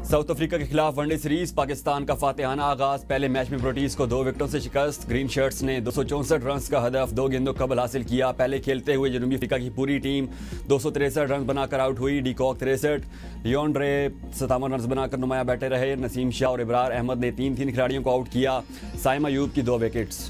South Africa के खिलाफ one day series Pakistan का फातिहाना आगाज। पहले मैच में प्रोटीज को 2 विकेटों से शिकस्त। ग्रीन शर्ट्स ने 264 रन का हदफ 2 गेंदों कबल हासिल किया। पहले खेलते हुए जनूबी अफ्रीका की पूरी टीम 263 रन बनाकर आउट हुई। डीकॉक 63, लियोंड्रे 57 रन बनाकर नुमाया बैठे रहे। नसीम शाह और इब्रार अहमद ने 3 खिलाड़ियों को आउट किया। साइम अयूब की 2 विकेट्स।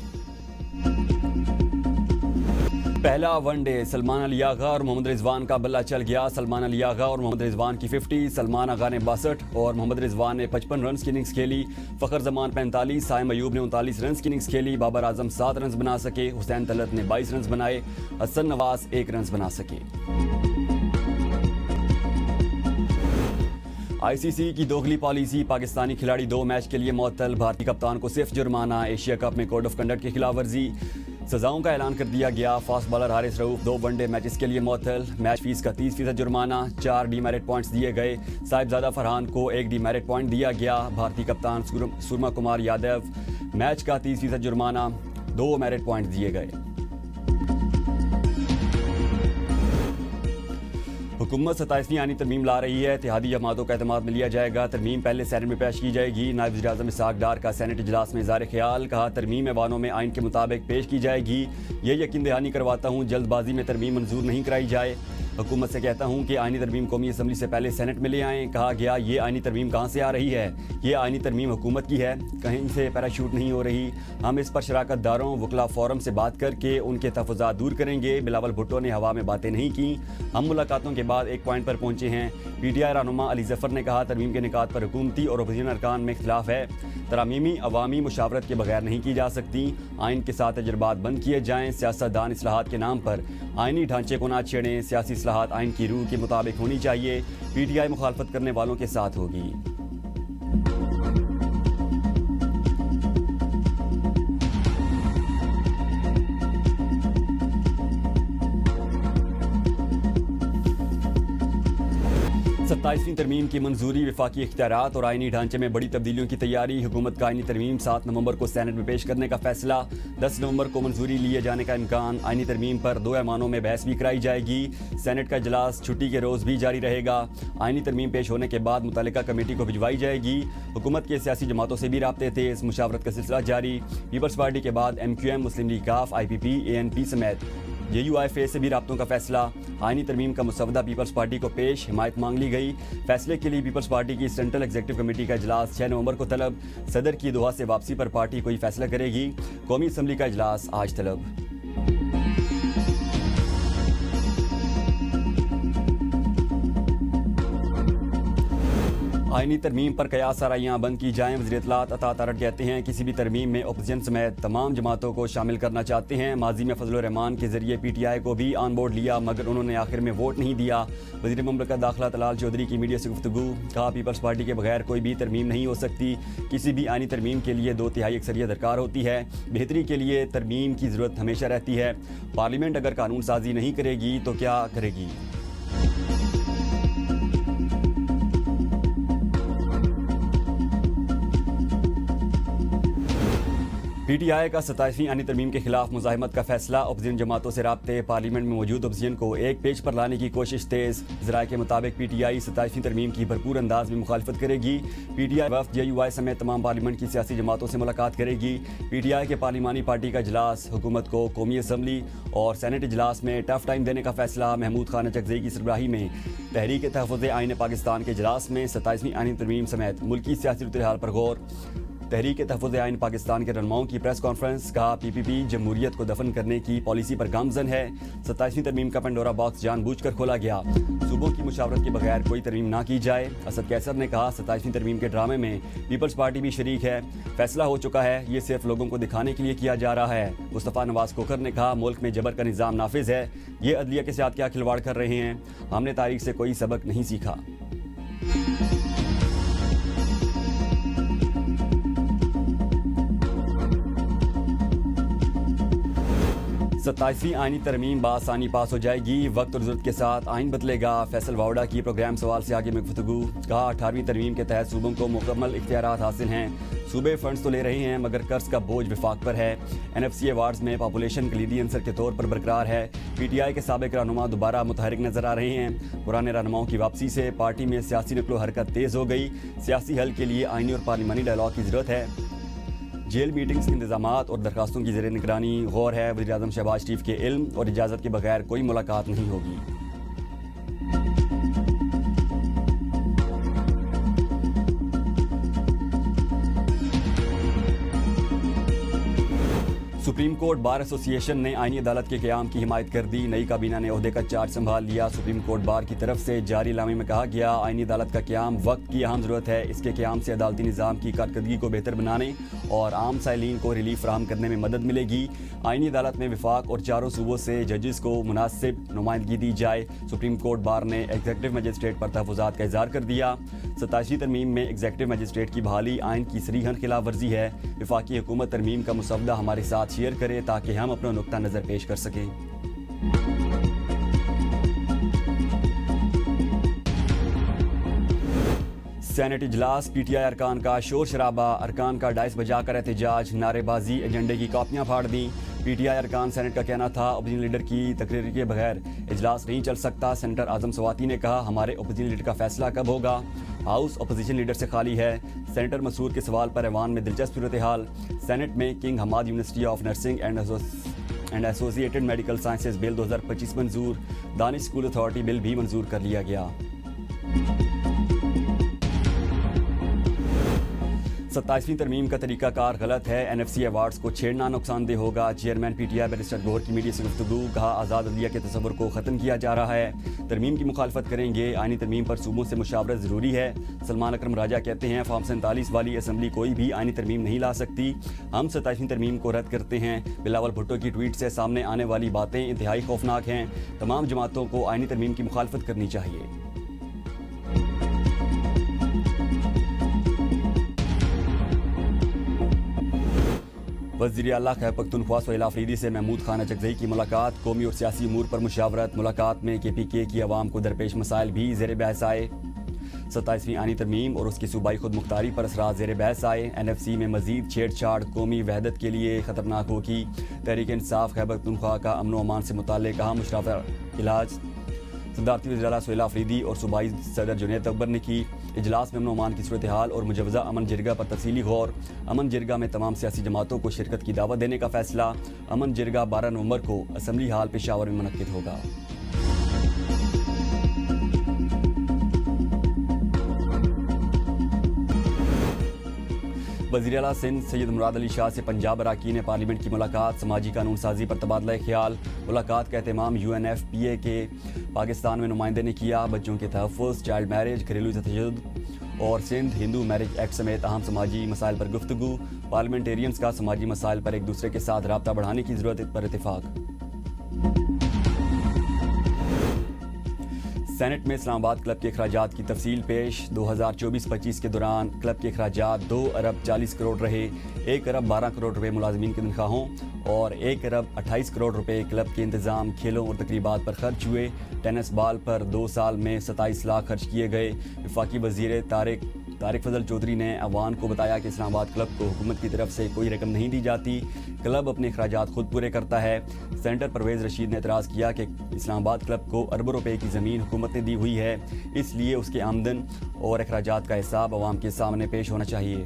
पहला वनडे सलमान अली आगा और मोहम्मद रिजवान का बल्ला चल गया। सलमान अली आगा और मोहम्मद रिजवान की 50, सलमान आगा ने 62 और मोहम्मद रिजवान ने 55 रन की इनिंग्स खेली। फ़खर जमान 45, साइम अयूब ने 39 रन की इनिंग्स खेली। बाबर आजम 7 रन बना सके। हुसैन तलत ने 22 रन बनाए। हसन नवाज 1 रन बना सके। आईसीसी की दोगली पॉलिसी, पाकिस्तानी खिलाड़ी 2 मैच के लिए मुअत्तल। भारतीय कप्तान को सिर्फ जुर्माना। एशिया कप में कोड ऑफ कंडक्ट की खिलाफ वर्जी, सजाओं का ऐलान कर दिया गया। Fast bowler Haris Rauf 2 one day matches के लिए मुअत्तल। मैच फीस का 30% जुर्माना। 4 डीमेरिट पॉइंट्स दिए गए। साहिबजादा फरहान को 1 डीमेरिट पॉइंट दिया गया। भारतीय कप्तान सूर्मा कुमार यादव, मैच का 30% जुर्माना, 2 मेरिट पॉइंट्स दिए गए। हुकूमत 27वीं आईनी तरमीम ला रही है। इत्तेहादी जमातों का एतमाद में लिया जाएगा। तरमीम पहले सेनेट में पेश की जाएगी। नायब वज़ीर-ए-आज़म इसहाक डार का सेनेट इजलास में इज़हार ख्याल। कहा, तरमीम ऐवानों में आइन के मुताबिक पेश की जाएगी। ये यकीन दहानी करवाता हूँ जल्दबाजी में तरमीम मंजूर नहीं कराई जाए। हुकूमत से कहता हूँ कि आइनी तरमीम कौमी असम्बली से पहले सेनेट में ले आएँ। कहा गया, ये आइनी तरमीम कहाँ से आ रही है? ये आइनी तरमीम हुकूमत की है, कहीं से पैराशूट नहीं हो रही। हम इस पर शराकत दारों वकला फोरम से बात करके उनके तहफ़्फ़ुज़ात दूर करेंगे। बिलावल भुट्टो ने हवा में बातें नहीं की। हम मुलाकातों के बाद एक पॉइंट पर पहुंचे हैं। पीटीआई रहनुमा अली जफ़र ने कहा, तरमीम के निकात पर हुकूमती और अपोजिशन अरकान में इख्तिलाफ है। तरामीमी अवामी मुशावरत के बगैर नहीं की जा सकती। आइन के साथ तजर्बात बंद किए जाएँ। सियासतदान इस्लाहात के नाम पर आइनी ढांचे को ना छेड़ें। सियासी इस्लाहात आइन की रूह के मुताबिक होनी चाहिए। पीटीआई मुखालफत करने वालों के साथ होगी। सत्ताईसवीं तरमीम की मंजूरी, वफाकी इख्तियारात और आइनी ढांचे में बड़ी तब्दीलियों की तैयारी। हुकूमत का आइनी तरमीम 7 नवंबर को सेनेट में पेश करने का फैसला। 10 नवंबर को मंजूरी लिए जाने का इम्कान। आइनी तरमीम पर 2 ऐवानों में बहस भी कराई जाएगी। सेनेट का इजलास छुट्टी के रोज़ भी जारी रहेगा। आइनी तरमीम पेश होने के बाद मुतल्लिका कमेटी को भिजवाई जाएगी। हुकूमत के सियासी जमातों से भी राब्ते तेज़, मुशावरत का सिलसिला जारी। पीपल्स पार्टी के बाद MQM, मुस्लिम लीग काफ, IPP, ANP समेत JUIFA से भी राब्तों का फैसला। आइनी तरमीम का मुसवदा पीपल्स पार्टी को पेश, हिमायत मांग ली गई। फैसले के लिए पीपल्स पार्टी की सेंट्रल एग्जीक्यूटिव कमेटी का इजलास 6 नवंबर को तलब। सदर की दुआ से वापसी पर पार्टी कोई फैसला करेगी। कौमी असम्बली का इजलास आज तलब। आइनी तरमीम पर कयास आराइयाँ बंद की जाएँ। वज़ीर इत्तलात अता तारड़ कहते हैं, किसी भी तरमीम में अपोजिशन समेत तमाम जमातों को शामिल करना चाहते हैं। माजी में फजल रहमान के जरिए PTI को भी ऑन बोर्ड लिया, मगर उन्होंने आखिर में वोट नहीं दिया। वज़ीर मुमलिकत दाखिला तलाल चौधरी की मीडिया से गुफ्तगू। कहा, पीपल्स पार्टी के बगैर कोई भी तरमीम नहीं हो सकती। किसी भी आइनी तरमीम के लिए 2/3 अक्सरियत दरकार होती है। बेहतरी के लिए तरमीम की ज़रूरत हमेशा रहती है। पार्लियामेंट अगर कानून साजी नहीं करेगी तो क्या करेगी? PTI का 27वीं आइनी तरमीम के खिलाफ मुज़ाहिमत का फैसला। अपोजिशन जमातों से राब्ते, पार्लियामेंट में मौजूद अपोजिशन को एक पेज पर लाने की कोशिश तेज़। ज़राए के मुताबिक PTI 27वीं तरमीम की भरपूर अंदाज में मुखालफत करेगी। PTI वफ़द JUI समेत तमाम पार्लियामेंट की सियासी जमातों से मुलाकात करेगी। PTI के पार्लिमानी पार्टी का इजलास, हुकूमत को कौमी असम्बली और सेनेट इजलास में टफ टाइम देने का फैसला। महमूद खान चकज़ई की सरबराही में तहरीक तहफ़्फ़ुज़ आइन पाकिस्तान के इजलास में 27वीं आइनी तरमीम समेत मुल्की सियासी सूरत-ए-हाल पर गौर। तहरीक तहफ़्फ़ुज़ आइन पाकिस्तान के रहनुमाओं की प्रेस कॉन्फ्रेंस। कहा, PPP जमहूरियत को दफन करने की पॉलिसी पर गामजन है। 27वीं तरमीम का पेंडोरा बॉक्स जानबूझकर खोला गया। सूबों की मुशावरत के बगैर कोई तरमीम ना की जाए। असद कैसर ने कहा, 27वीं तरमीम के ड्रामे में पीपल्स पार्टी भी शरीक है। फैसला हो चुका है, ये सिर्फ लोगों को दिखाने के लिए किया जा रहा है। मुस्तफ़ा नवाज कोकर ने कहा, मुल्क में जबर का निज़ाम नाफिज है। ये अदलिया के साथ क्या खिलवाड़ कर रहे हैं? हमने तारीख से कोई सबक नहीं सीखा। 27वीं आईनी तरमीम बासानी पास हो जाएगी, वक्त और ज़रूरत के साथ आइन बदलेगा। फैसल वावड़ा की प्रोग्राम सवाल से आगे में गुफ्तगू। कहा 18वीं तरमीम के तहत सूबों को मुकम्मल इख्तियारात हासिल हैं। सूबे फंड्स तो ले रहे हैं मगर कर्ज का बोझ विफाक पर है। NFC अवार्ड्स में पॉपुलेशन कलीदी अंसर के तौर पर बरकरार है। PTI के साबिक रहनुमा दोबारा मुतहरिक नजर आ रहे हैं। पुराने रहनुमाओं की वापसी से पार्टी में सियासी नकलो हरकत तेज़ हो गई। सियासी हल के लिए आइनी और पार्लिमानी डायलॉग की ज़रूरत है। जेल मीटिंग्स के इंतजामात और दरखास्तों की ज़ेर निगरानी गौर है। वज़ीर-ए-आज़म शहबाज शरीफ के इल्म और इजाज़त के बगैर कोई मुलाकात नहीं होगी। सुप्रीम कोर्ट बार एसोसिएशन ने आईनी अदालत के क़याम की हिमायत कर दी। नई काबीना ने ओहदे का चार्ज संभाल लिया। सुप्रीम कोर्ट बार की तरफ से जारी इलामे में कहा गया, आईनी अदालत का क़याम वक्त की अहम ज़रूरत है। इसके क़याम से अदालती निज़ाम की कारकर्दगी को बेहतर बनाने और आम साइलिन को रिलीफ फराहम करने में मदद मिलेगी। आईनी अदालत में विफाक और चारों सूबों से जजेस को मुनासिब नुमाइंदगी दी जाए। सुप्रीम कोर्ट बार ने एग्जीक्यूटिव मजिस्ट्रेट पर तहफ़्फ़ुज़ात का इज़हार कर दिया। 27वीं तरमीम में एग्जीक्यूटिव मजिस्ट्रेट की बहाली आइन की सरीहन खिलाफ वर्जी है। वफाकी हुकूमत तरमीम का मुसवदा हमारे साथ शेयर करे ताकि हम अपना नुक्ता नज़र पेश कर सकें। सेनेट इजलास, PTI अरकान का शोर शराबा, अरकान का डाइस बजाकर एहतजाज, नारेबाजी, एजेंडे की कापियां फाड़ दी। PTI अरकान सेनेट का कहना था अपोजिशन लीडर की तकरीर के बगैर इजलास नहीं चल सकता। सेनेटर आजम सवाती ने कहा हमारे अपोजिशन लीडर का फैसला कब होगा। हाउस अपोजिशन लीडर से खाली है। सेनेटर मसूद के सवाल पर ऐवान में दिलचस्प सूरत हाल। सेनेट में King Hamad University of Nursing and Associated Medical Sciences Bill 2025 मंजूर। दानिश स्कूल अथॉरिटी बिल भी मंजूर कर लिया गया। 27वीं तरमीम का तरीकाकार गलत है। NFC अवार्ड्स को छेड़ना नुकसानदेह होगा। चेयरमैन PTI बैरिस्टर गौहर की मीडिया से गुफ्तगू। कहा आज़ाद अदलिया के तस्वुर को ख़त्म किया जा रहा है। तरमीम की मुखालफत करेंगे। आइनी तरमीम पर सूबों से मुशावरत ज़रूरी है। सलमान अकरम राजा कहते हैं फॉर्म 47 वाली असम्बली कोई भी आइनी तरमीम नहीं ला सकती। हम 27वीं तरमीम को रद्द करते हैं। बिलावल भुट्टो की ट्वीट से सामने आने वाली बातें इंतहाई खौफनाक हैं। तमाम जमातों को आइनी तरमीम की मुखालफत करनी चाहिए। वज़ीर आला खैबर पख्तूनख्वा सोहेल आफरीदी से महमूद खान अचकज़ई की मुलाकात। कौमी और सियासी उमूर पर मुशावरत। मुलाकात में KPK की आवाम को दरपेश मसाइल भी ज़ेर बहस आए। 27वीं आनी तरमीम और उसकी सूबाई खुद मुख्तारी पर असरात ज़ेर बहस आए। NFC में मज़ीद छेड़छाड़ कौमी वहदत के लिए ख़तरनाक होगी। तहरीक इंसाफ खैबर पख्तूनख्वा का अमन व अमान से मुताल्लिक़ अहम मुशर्रफ इलाज। सदारती वज़ीर आला सोहेल आफरीदी और सूबाई सदर जुनैद अकबर ने की। इजलास में अमन अमान की सूरत हाल और मुजवज़ा अमन जिरगा पर तफसीली गौर। अमन जिरगा में तमाम सियासी जमातों को शिरकत की दावत देने का फैसला। अमन जिरगा 12 नवंबर को असम्बली हाल पेशावर में मुनक्किद होगा। वज़ीर आला सिंध सैयद मुराद अली शाह से पंजाब अरकान पार्लियामेंट की मुलाकात। समाजी कानून साजी पर तबादला ख्याल। मुलाकात का एहतमाम UNFPA के पाकिस्तान में नुमाइंदे ने किया। बच्चों के तहफ़्फ़ुज़, चाइल्ड मैरिज, घरेलू तशद्दुद और सिंध हिंदू मैरिज एक्ट समेत अहम समाजी मसाइल पर गुफ्तगू। पार्लियामेंटेरियंस का समाजी मसाइल पर एक दूसरे के साथ रब्ता बढ़ाने की ज़रूरत पर इत्तेफाक। सेनेट में इस्लामाबाद क्लब के अखराजात की तफसील पेश। 2024-25 के दौरान क्लब के अखराजात 2 अरब 40 करोड़ रहे। 1 अरब 12 करोड़ रुपए मुलाजमीन की तनख्वाहों और 1 अरब 28 करोड़ रुपए क्लब के इंतजाम, खेलों और तकरीबात पर खर्च हुए। टेनिस बॉल पर 2 साल में 27 लाख खर्च किए गए। वफाकी वजीर तारिक फजल चौधरी ने अवान को बताया कि इस्लामाबाद क्लब को हुकूमत की तरफ से कोई रकम नहीं दी जाती। क्लब अपने अखराजात खुद पूरे करता है। सेनेटर परवेज़ रशीद ने एतराज़ किया कि इस्लामाबाद क्लब को अरबों रुपए की ज़मीन हुकूमत ने दी हुई है, इसलिए उसके आमदन और अखराजात का हिसाब अवाम के सामने पेश होना चाहिए।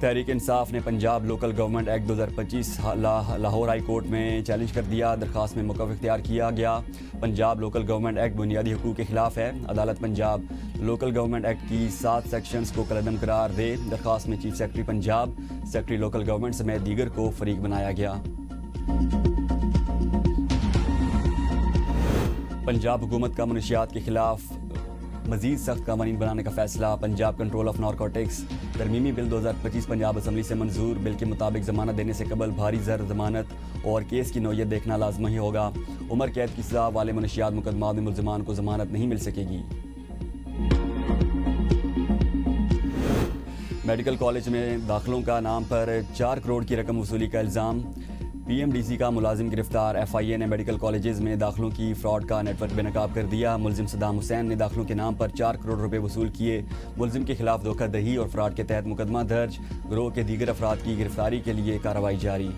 तहरीक इंसाफ ने Punjab local government act 2025 Lahore high court में चैलेंज कर दिया। दरखास्त में मौक़िफ़ इख्तियार किया गया। पंजाब लोकल गवर्नमेंट एक्ट बुनियादी हुकूक़ के खिलाफ है। अदालत पंजाब लोकल गवर्नमेंट एक्ट की 7 सेक्शंस को कलअदम करार दे। दरखास्त में chief secretary Punjab, secretary local government समेत दीगर को फरीक बनाया गया। पंजाब हुकूमत का मनशियात के खिलाफ मजीद सख्त कानून बनाने का फैसला। पंजाब कंट्रोल ऑफ नारकोटिक्स तरमीमी बिल 2025 पंजाब असम्बली से मंजूर। बिल के मुताबिक जमानत देने से कबल भारी ज़र जमानत और केस की नौयत देखना लाजमी होगा। उम्र कैद की सज़ा वाले मनशियात मुकदमा में मुल्ज़मान को जमानत नहीं मिल सकेगी। मेडिकल कॉलेज में दाखिलों का नाम पर 4 करोड़ की रकम वसूली का इल्ज़ाम। पीएमडीसी का मुलाजिम गिरफ्तार। एफआईए ने मेडिकल कॉलेजेस में दाखिलों की फ्रॉड का नेटवर्क बेनकाब कर दिया। मुलजिम सद्दाम हुसैन ने दाखिलों के नाम पर 4 करोड़ रुपए वसूल किए। मुलजिम के खिलाफ धोखाधड़ी और फ्रॉड के तहत मुकदमा दर्ज। गिरोह के दीगर अफराद की गिरफ्तारी के लिए कार्रवाई जारी।